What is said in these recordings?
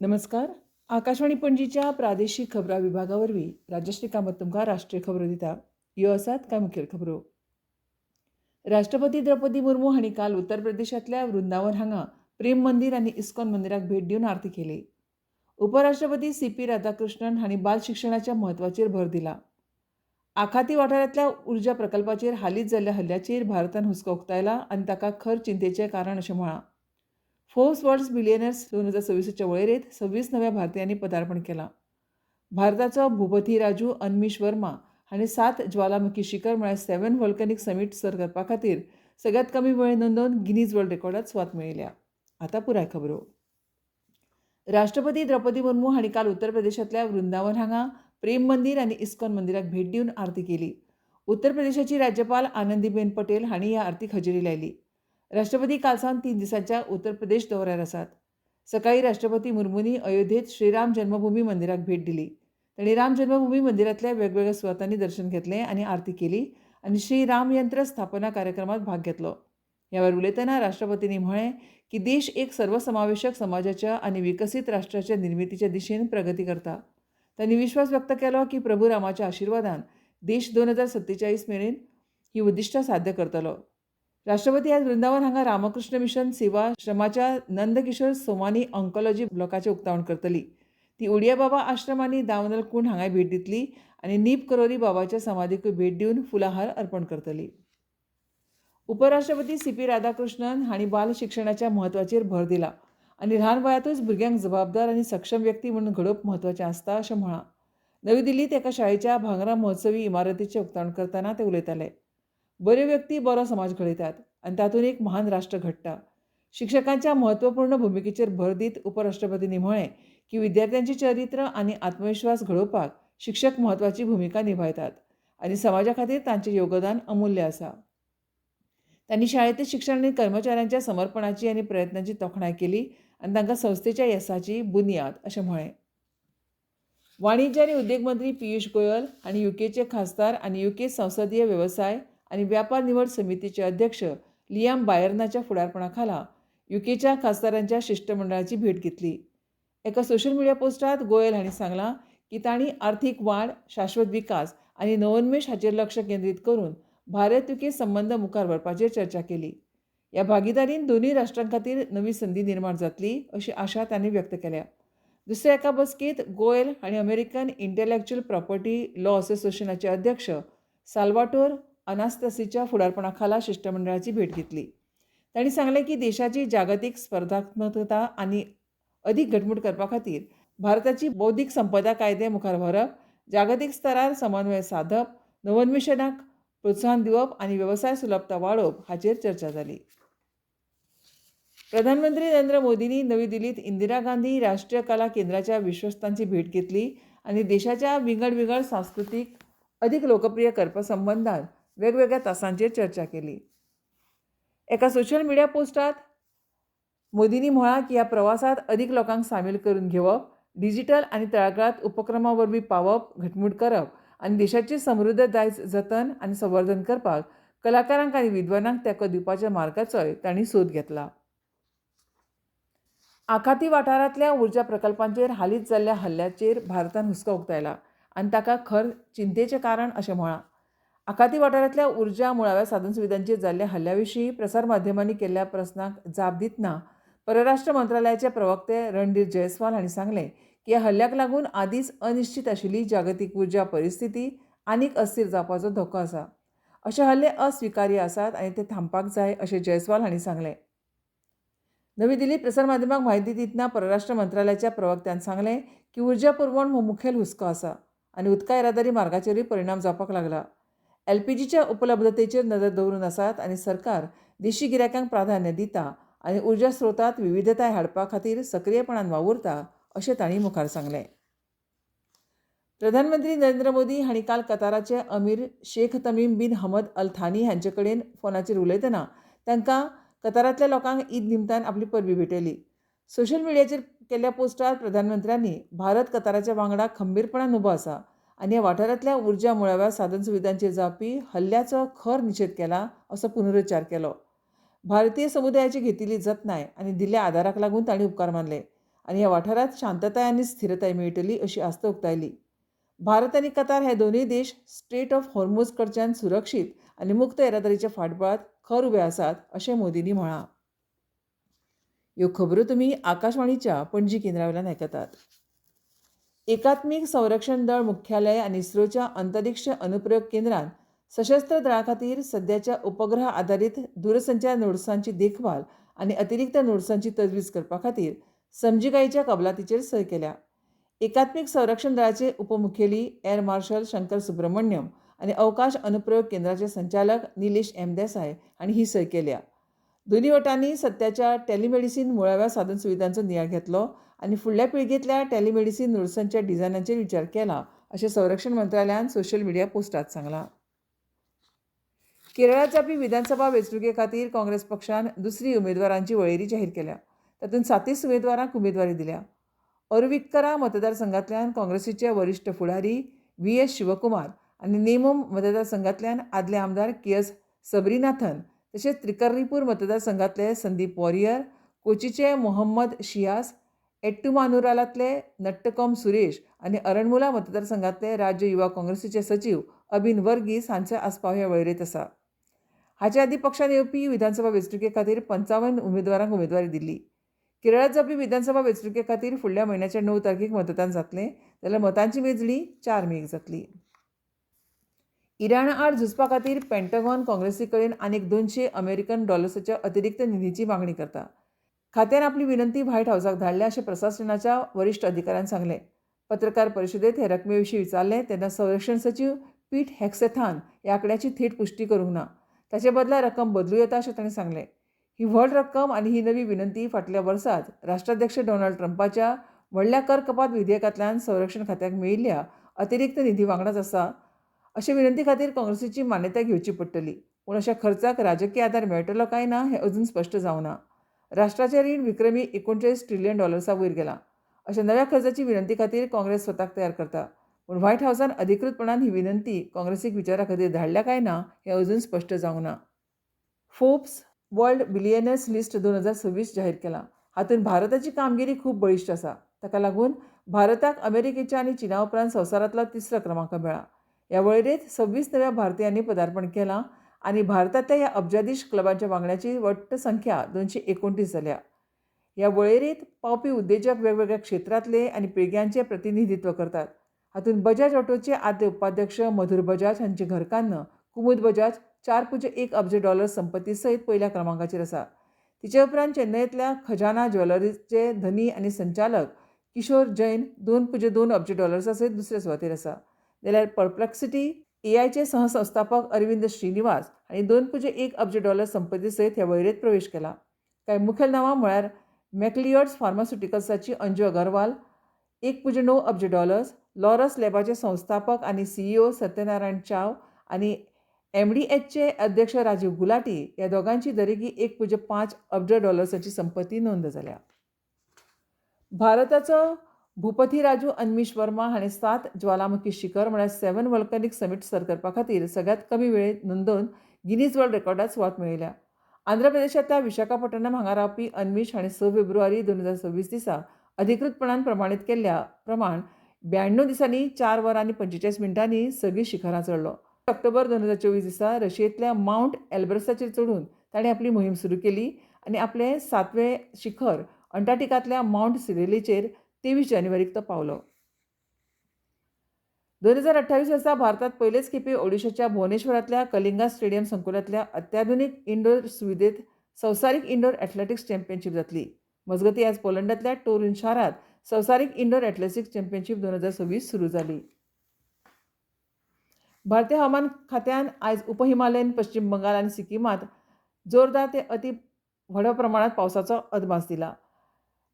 नमस्कार. आकाशवाणी पणजीच्या प्रादेशिक खबरां विभागावरवीं राजश्री कामत तुमकां राष्ट्रीय खबरो दिता. ह्यो आसात कांय मुखेल खबरो. राष्ट्रपती द्रौपदी मुर्मू हांणी काल उत्तर प्रदेशांतल्या वृंदावन हांगा प्रेम मंदिर आनी इस्कॉन मंदिराक भेट दिवन आरती केली. उपराष्ट्रपती सी.पी. राधाकृष्णन हांणी बाल शिक्षणाच्या म्हत्वाचेर भर दिला. आखाती वाठारांतल्या उर्जा प्रकल्पाचेर हालींच जाल्ल्या हल्ल्याचेर भारतान हुस्को उक्तायला आनी ताका खर चिंतेचें कारण अशें म्हळां. फोर्ब्स वर्ल्ड बिलियनर्स 2026च्या वळेरेंत 26 नव्या भारतीयांनी पदार्पण केलां. भारताचो भूपती राजू अनमीश वर्मा हांणी 7 ज्वालामुखी शिखर म्हळ्यार 7 व्हॉल्कॅनिक समीट सर करपा खातीर सगळ्यांत कमी वेळ नोंदोवन गिनीज वर्ल्ड रेकॉर्डांत स्वात मेळयल्या. आतां पुराय खबरो. राष्ट्रपती द्रौपदी मुर्मू हांणी काल उत्तर प्रदेशांतल्या वृंदावन हांगा प्रेम मंदिर आनी इस्कॉन मंदिराक भेट दिवन आरती केली. उत्तर प्रदेशाची राज्यपाल आनंदीबेन पटेल हांणी ह्या आरतीक हजेरी लायली. राष्ट्रपती काल सावन 3 दिसांच्या उत्तर प्रदेश दौऱ्यार आसात. सकाळीं राष्ट्रपती मुर्मूंनी अयोध्येंत श्रीराम जन्मभूमी मंदिराक भेट दिली. तांणी राम जन्मभूमी मंदिरांतल्या वेगवेगळ्या सुवातांनी दर्शन घेतलें आनी आरती केली आनी श्री राम यंत्र स्थापना कार्यक्रमांत भाग घेतलो. ह्या वेळार उलयतना राष्ट्रपतींनी म्हळें की देश एक सर्वसमावेशक समाजाच्या आनी विकसीत राष्ट्राच्या निर्मितीचे दिशेन प्रगती करता. तांणी विश्वास व्यक्त केलो की प्रभू रामाच्या आशिर्वादान देश 2047 मेरेन ही उद्दिश्टां साध्य करतलो. राष्ट्रपती आज वृंदावन हांगा रामकृष्ण मिशन सेवा आश्रमाच्या नंदकिशोर सोमानी ऑन्कोलॉजी ब्लॉकाचें उक्तावण करतली. ती उडिया बाबा आश्रम आनी दावनल कुंड हांगाय भेट दितली आनी नीप करोरी बाबाच्या समाधीकूय भेट दिवन फुलाहार अर्पण करतली. उपराष्ट्रपती सी.पी. राधाकृष्णन हांणी बाल शिक्षणाच्या म्हत्वाचेर भर दिला आनी ल्हान वयातूच भुरग्यांक जबाबदार आनी सक्षम व्यक्ती म्हणून घडोवप म्हत्वाचें आसता अशें म्हळां. नवी दिल्लींत एका शाळेच्या भांगरा महोत्सवी इमारतीचें उक्तावण करतना ते उलयताले. बऱ्यो व्यक्ती बरो समाज घडयतात आनी तातूंत एक महान राष्ट्र घडटा. शिक्षकांच्या म्हत्वपूर्ण भुमिकेचेर भर दीत उपराष्ट्रपतींनी म्हळें की विद्यार्थ्यांचें चरित्र आनी आत्मविश्वास घडोवपाक शिक्षक म्हत्वाची भुमिका निभायतात आनी समाजा खातीर तांचें योगदान अमूल्य आसा. तांणी शाळेंतल्या शिक्षण आनी कर्मचाऱ्यांच्या समर्पणाची आनी प्रयत्नांची तोखणाय केली आनी तांकां संस्थेच्या येसाची बुनयाद अशें म्हळें. वाणिज्य आनी उद्देग मंत्री पियुश गोयल हांणी युकेचे खासदार आनी युके संसदीय वेवसाय आनी व्यापार निवड समितीचे अध्यक्ष लियाम बायर्नाच्या फुडारपणा खाला युकेच्या खासदारांच्या शिष्टमंडळाची भेट घेतली. एका सोशल मिडिया पोस्टांत गोयल हांणी सांगलां की तांणी आर्थीक वाड, शाश्वत विकास आनी नवोन्मेश हाचेर लक्ष केंद्रीत करून भारत युके संबंद मुखार व्हरपाचेर चर्चा केली. ह्या भागीदारीन दोनूय राष्ट्रां खातीर नवी संदी निर्माण जातली अशी आशा तांणी व्यक्त केल्या. दुसऱ्या एका बसकेंत गोयल हांणी अमेरिकन इंटेलॅक्च्युअल प्रॉपर्टी लॉ असोसिएशनाचे अध्यक्ष साल्वाटोर अनास्तासीच्या फुडारपणा खाला शिष्टमंडळाची भेट घेतली. तांणी सांगलें की देशाची जागतीक स्पर्धात्मकता आनी अदीक घटमूट करपा खातीर भारताची बौद्धीक संपदा कायदे मुखार व्हरप, जागतीक स्तरार समन्वय साधप, नवोन्मेशनाक प्रोत्साहन दिवप आनी वेवसाय सुलभता वाडोवप हाचेर चर्चा जाली. प्रधानमंत्री नरेंद्र मोदींनी नवी दिल्लींत इंदिरा गांधी राष्ट्रीय कला केंद्राच्या विश्वस्तांची भेट घेतली आनी देशाच्या विंगड सांस्कृतीक अदीक लोकप्रिय करपा संबंदान वेगवेगळ्या तासांचेर चर्चा केली. एका सोशल मिडिया पोस्टांत मोदींनी म्हळां की ह्या प्रवासांत अदीक लोकांक सामील करून घेवप, डिजिटल आनी तळागाळांत उपक्रमा वरवीं पावप, घटमूट करप आनी देशाची समृद्ध दायज जतन आनी संवर्धन करपाक कलाकारांक आनी विद्वानांक तेंको दिवपाच्या मार्गाचोय तांणी सोद घेतला. आखाती वाठारांतल्या उर्जा प्रकल्पांचेर हालींच जाल्ल्या हल्ल्याचेर भारतान हुस्को उक्तायला आनी ताका खर चिंतेचें कारण अशें म्हळां. आखाती वाठारांतल्या उर्जा मुळाव्या साधनसुविधांचेर जाल्ल्या हल्ल्या विशीं प्रसार माध्यमांनी केल्ल्या प्रस्नाक जाप दितना परराष्ट्र मंत्रालयाचे प्रवक्ते रणधीर जयस्वाल हांणी सांगलें की ह्या हल्ल्याक लागून आदींच अनिश्चित आशिल्ली जागतीक उर्जा परिस्थिती आनीक अस्थिर जावपाचो धोको आसा. अशे हल्ले अस्विकार्य आसात आनी ते थांबपाक जाय अशें जयस्वाल हांणी सांगलें. नवी दिल्लींत प्रसार माध्यमांक म्हायती दितना परराष्ट्र मंत्रालयाच्या प्रवक्त्यान सांगलें की उर्जा पुरवण हो मुखेल हुस्को आसा आनी उदका येरादारी मार्गाचेरूय परिणाम जावपाक लागला. एलपीजीच्या उपलब्धतेचेर नदर दवरून आसात आनी सरकार देशी गिरायकांक प्राधान्य दिता आनी उर्जा स्रोतांत विविधताय हाडपा खातीर सक्रीयपणान वावुरता अशें तांणी मुखार सांगलें. प्रधानमंत्री नरेंद्र मोदी हांणी काल कताराचे अमीर शेख तमीम बीन हमद अल थानी हांचे कडेन फोनाचेर उलयतना तांकां कतारांतल्या लोकांक ईद निमतान आपली परबी भेटयली. सोशल मिडियाचेर केल्ल्या पोस्टार प्रधानमंत्र्यांनी भारत कताराच्या वांगडा खंबीरपणान उबो आसा आनी ह्या वाठारांतल्या उर्जा मुळाव्या साधनसुविधांचेर जावपी हल्ल्याचो खर निशेध केला असो पुनरुच्चार केलो. भारतीय समुदायाची घेतिल्ली जतनाय आनी दिल्ल्या आदाराक लागून तांणी उपकार मानले आनी ह्या वाठारांत शांतताय आनी स्थिरताय मेळटली अशी आस्त उक्तायली. भारत आनी कतार हे दोनूय देश स्ट्रेट ऑफ हॉर्मुझ कडच्यान सुरक्षीत आनी मुक्त येरादारीच्या फाटबळांत खर उबे आसात अशें मोदींनी म्हळां. ह्यो खबरो तुमी आकाशवाणीच्या पणजी केंद्रा वयल्यान आयकतात. एकात्मीक संरक्षण दळ मुख्यालय आनी इस्रोच्या अंतरिक्ष अनुप्रयोग केंद्रान सशस्त्र दळा खातीर सद्याच्या उपग्रह आधारीत दूरसंचार नोड्सांची देखभाल आनी अतिरिक्त नोड्सांची तजवीज करपा खातीर समजिकायेच्या कबलातीचेर सय केल्या. एकात्मीक संरक्षण दळाचे उपमुखेली एअर मार्शल शंकर सुब्रमण्यम आनी अवकाश अनुप्रयोग केंद्राचे संचालक निलेश एम देसाय हांणी ही सय केल्या. दोनूय वटांनी सत्याच्या टॅलिमेडिसीन मुळाव्या साधन सुविधांचो नियाळ घेतलो आनी फुडल्या पिळगेंतल्या टॅलिमेडिसीन नोड्सांच्या डिझायनाचेर विचार केला अशें संरक्षण मंत्रालयान सोशल मिडिया पोस्टांत सांगलां. केरळांत जावपी विधानसभा वेंचणुके खातीर काँग्रेस पक्षान दुसरी उमेदवारांची वळेरी जाहीर केल्या. तातूंत 37 उमेदवारांक उमेदवारी दिल्या. अरुविक्करा मतदारसंघांतल्यान काँग्रेसीचे वरिश्ठ फुडारी व्ही.एस. शिवकुमार आनी नेमोम मतदारसंघांतल्यान आदले आमदार के.एस. सबरीनाथन तशेंच त्रिकर्रीपूर मतदारसंघांतले संदीप वॉरियर, कोचीचे मोहम्मद शियास, एट्टुमानुरालांतले नट्टकॉम सुरेश आनी अरणमुला मतदारसंघांतले राज्य युवा काँग्रेसीचे सचीव अबिन वर्गीस हांचो आस्पाव ह्या वळेरेंत आसा. हाचे आदीं पक्षान येवपी विधानसभा वेंचणुके खातीर 55 उमेदवारांक उमेदवारी दिल्ली. केरळांत जावपी विधानसभा वेंचणुके खातीर फुडल्या म्हयन्याच्या 9 तारखेक मतदान जातलें जाल्यार मतांची मेजणी 4 मेक जातली. इराणा आड झुजपा खातीर पेंटगॉन काँग्रेसी कडेन आनीक $200 अमेरिकन डॉलर्सच्या अतिरिक्त निधीची मागणी करता. खात्यान आपली विनंती व्हायट हावसाक धाडल्या अशें प्रशासनाच्या वरिश्ठ अधिकाऱ्यान सांगलें. पत्रकार परिशदेंत हे रकमे विशीं विचारलें तेन्ना संरक्षण सचिव पीट हेक्सेथान ह्या आंकड्याची थेट पुष्टी करूंक ना. ताचे बदला रक्कम बदलूं येता अशें ताणें सांगलें. ही व्हड रक्कम आनी ही नवी विनंती फाटल्या वर्सांत राष्ट्राध्यक्ष डोनाल्ड ट्रंपाच्या व्हडल्या कर कपात विधेयकांतल्यान संरक्षण खात्याक मेळिल्ल्या अतिरिक्त निधी वांगडाच आसा. अशे विनंती खातीर काँग्रेसीची मान्यताय घेवची पडटली. पूण अशा खर्चाक राजकीय आदार मेळटलो काय ना हें अजून स्पश्ट जावं ना. राष्ट्राचें रीण विक्रमी $39 ट्रिलियन वयर गेलां. अशा नव्या खर्चाची विनंती खातीर काँग्रेस स्वताक तयार करता. पूण व्हायट हावसान अधिकृतपणान ही विनंती काँग्रेसीक विचारा खातीर धाडल्या काय ना हें अजून स्पश्ट जावं ना. फोर्ब्स वर्ल्ड बिलियनर्स लिस्ट 2026 जाहीर केलां. हातूंत भारताची कामगिरी खूब बळिश्ट आसा. ताका लागून भारताक अमेरिकेच्या आनी चीना उपरांत संवसारांतलो 3रो क्रमांक मेळ्ळा. ह्या वळेरेंत 26 नव्या भारतीयांनी पदार्पण केलां आनी भारतांतल्या ह्या अब्जाधीश क्लबांच्या वांगड्याची वट्ट संख्या 229 जाल्या. ह्या वळेरेंत पावपी उद्देजक वेगवेगळ्या क्षेत्रांतले आनी पिळग्यांचें प्रतिनिधित्व करतात. हातूंत बजाज ऑटोचे आदले उपाध्यक्ष मधुर बजाज हांची घरकान्न कुमुद बजाज $4.1 अब्ज संपत्ती सयत पयल्या क्रमांकाचेर आसा. तिचे उपरांत चेन्नईंतल्या खजाना ज्वेलरीचे धनी आनी संचालक किशोर जैन $2.2 अब्ज सयत दुसऱ्या सुवातेर आसा. जाल्यार परप्लेक्सिटी एआयचे सहसंस्थापक अरविंद श्रीनिवास हांणी $2.1 अब्ज संपत्ती सयत ह्या वळेरेंत प्रवेश केला. कांय मुखेल नांवां म्हळ्यार मॅक्लिओड्स फार्मास्युटिकल्साची अंजू अगरवाल $1.9 अब्ज, लॉरस लॅबाचे संस्थापक आनी CEO सत्यनारायण चाव आनी MDHचे अध्यक्ष राजीव गुलाटी ह्या दोगांची दरेकी $1.5 अब्ज संपत्ती नोंद जाल्या. भारताचो भूपती राजू अनमीश वर्मा हाणें 7 ज्वालामुखी शिखर म्हळ्यार 7 वॉल्कॅनिक समिट सर करपा खातीर सगळ्यांत कमी वेळेत नोंदोवन गिनीज वर्ल्ड रेकॉर्डांत सुवात मेळयल्या. आंध्र प्रदेशांतल्या विशाखापट्टणम हांगा रावपी अनमीश हाणें 6 फेब्रुवारी 2026 दिसा अधिकृतपणान प्रमाणीत केल्ल्या प्रमाण 92 दिसांनी 4 वरां आनी 45 मिनटांनी सगळीं शिखरां चडलो. ऑक्टोबर 2024 दिसा रशियेंतल्या माउंट एल्ब्रसाचेर चडून ताणें आपली मोहीम सुरू केली आनी आपलें 7वें शिखर अंटार्क्टिकांतल्या माउंट सिरेलीचेर 23 जानेवारीक तो पावलो. 2028 वर्सा भारतात पयलेच खेपे ओडिशाच्या भुवनेश्वरांतल्या कलिंगा स्टेडियम संकुलांतल्या अत्याधुनीक इंडोर सुविधेंत संवसारीक इंडोर एथलेटिक्स चॅम्पियनशीप जातली. मजगतीं आयज पोलंडांतल्या टोरून शारांत संवसारीक इंडोर एथलेटिक्स चॅम्पियनशीप 2026 सुरू जाली. भारतीय हवामान खात्यान आयज उपहिमालयन पश्चिम बंगाल आनी सिक्किमांत जोरदार ते अति व्हड प्रमाणांत पावसाचो अदमास दिला.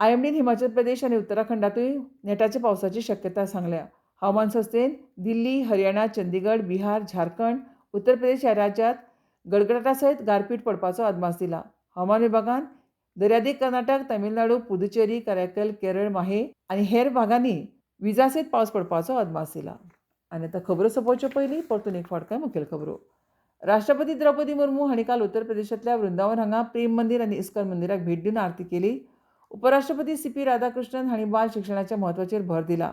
IMDन हिमाचल प्रदेश आनी उत्तराखंडांतूय नेटाच्या पावसाची शक्यताय सांगल्या. हवामान संस्थेन दिल्ली, हरियाणा, चंदीगड, बिहार, झारखंड, उत्तर प्रदेश ह्या राज्यांत गडगडाटा सयत गारपीट पडपाचो अदमास दिला. हवामान विभागान दर्यादेग कर्नाटक, तमिळनाडू, पुदुचेरी, करायकल, केरळ, माहे आनी हेर भागांनी विजा सयत पावस पडपाचो अदमास दिला. आनी आतां खबरो सोंपोवचे पयलीं परतून एक फावट कांय मुखेल खबरो. राष्ट्रपती द्रौपदी मुर्मू हांणी काल उत्तर प्रदेशांतल्या वृंदावन हांगा प्रेम मंदीर आनी इस्कॉन मंदिराक भेट दिवन आरती केली. उपराष्ट्रपती CP राधाकृष्णन हांणी बाल शिक्षणाच्या म्हत्वाचेर भर दिला.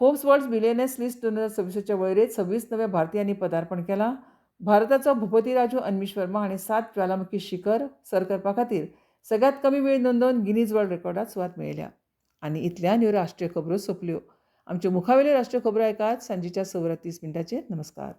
फोर्ब्स वर्ल्ड बिलियनर्स लिस्ट 2026च्या वळेरेंत 26 नव्या भारतीयांनी पदार्पण केलां. भारताचो भूपती राजू अनमीश वर्मा हांणी 7 ज्वालामुखी शिखर सर करपा खातीर सगळ्यात कमी वेळ नोंदोवन गिनीज वर्ल्ड रेकॉर्डात सुवात मेळयल्या. आनी इतल्यान ह्यो राष्ट्रीय खबरो सोंपल्यो. आमच्यो मुखावेल्यो राष्ट्रीय खबरो ऐकात सांजेच्या 6:30 नमस्कार.